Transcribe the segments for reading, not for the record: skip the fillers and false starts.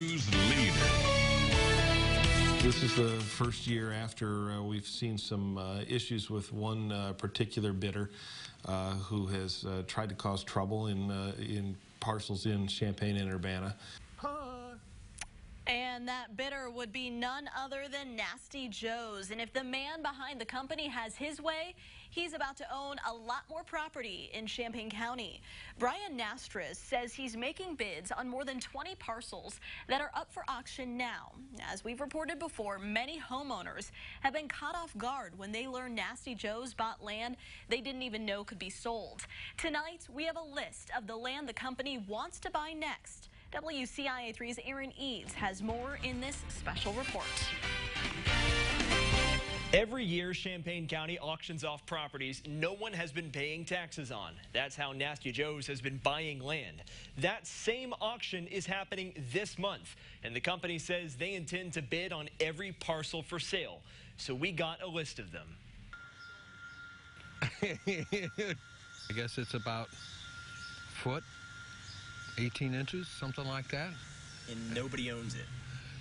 News leader. This is the first year after we've seen some issues with one particular bidder who has tried to cause trouble in parcels in Champaign and Urbana. And that bidder would be none other than Nasty Joe's. And if the man behind the company has his way, he's about to own a lot more property in Champaign County. Brian Nastris says he's making bids on more than 20 parcels that are up for auction now. As we've reported before, many homeowners have been caught off guard when they learn Nasty Joe's bought land they didn't even know could be sold. Tonight, we have a list of the land the company wants to buy next. WCIA3's Aaron Eads has more in this special report. Every year, Champaign County auctions off properties no one has been paying taxes on. That's how Nasty Joe's has been buying land. That same auction is happening this month, and the company says they intend to bid on every parcel for sale. So we got a list of them. I guess it's about a foot, 18 inches, something like that. And nobody owns it.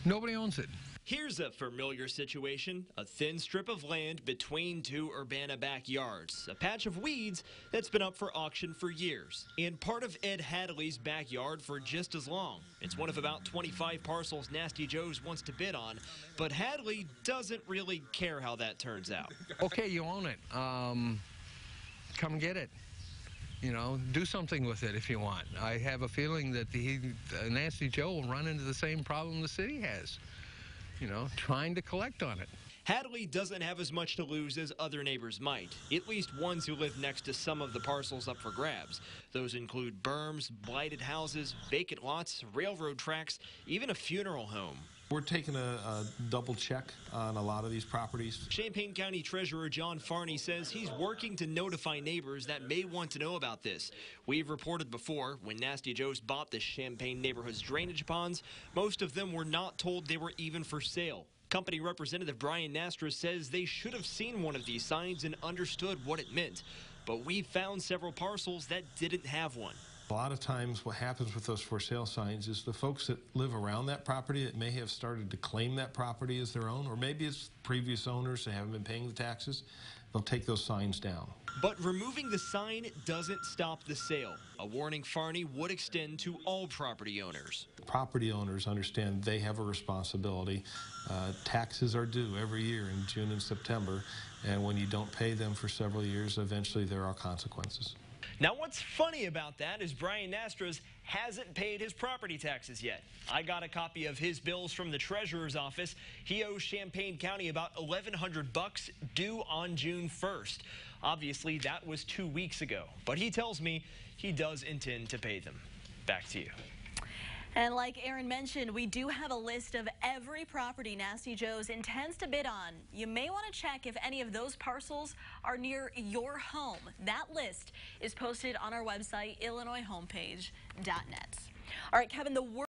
Nobody owns it. Here's a familiar situation, a thin strip of land between two Urbana backyards, a patch of weeds that's been up for auction for years, and part of Ed Hadley's backyard for just as long. It's one of about 25 parcels Nasty Joe's wants to bid on, but Hadley doesn't really care how that turns out. Okay, you own it. Come get it. You know, do something with it if you want. I have a feeling that Nasty Joe will run into the same problem the city has. You know, trying to collect on it. Hadley doesn't have as much to lose as other neighbors might, at least ones who live next to some of the parcels up for grabs. Those include berms, blighted houses, vacant lots, railroad tracks, even a funeral home. We're taking a double check on a lot of these properties. Champaign County Treasurer John Farney says he's working to notify neighbors that may want to know about this. We've reported before, when Nasty Joe's bought the Champaign neighborhood's drainage ponds, most of them were not told they were even for sale. Company Representative Brian Nastris says they should have seen one of these signs and understood what it meant. But we found several parcels that didn't have one. A lot of times what happens with those for sale signs is the folks that live around that property that may have started to claim that property as their own, or maybe it's previous owners that haven't been paying the taxes, they'll take those signs down. But removing the sign doesn't stop the sale. A warning Farney would extend to all property owners. Property owners understand they have a responsibility. Taxes are due every year in June and September, and when you don't pay them for several years, eventually there are consequences. Now, what's funny about that is Brian Nastris hasn't paid his property taxes yet. I got a copy of his bills from the treasurer's office. He owes Champaign County about $1,100 due on June 1st. Obviously, that was 2 weeks ago, but he tells me he does intend to pay them. Back to you. And like Aaron mentioned, we do have a list of every property Nasty Joe's intends to bid on. You may want to check if any of those parcels are near your home. That list is posted on our website, illinoishomepage.net. All right, Kevin, the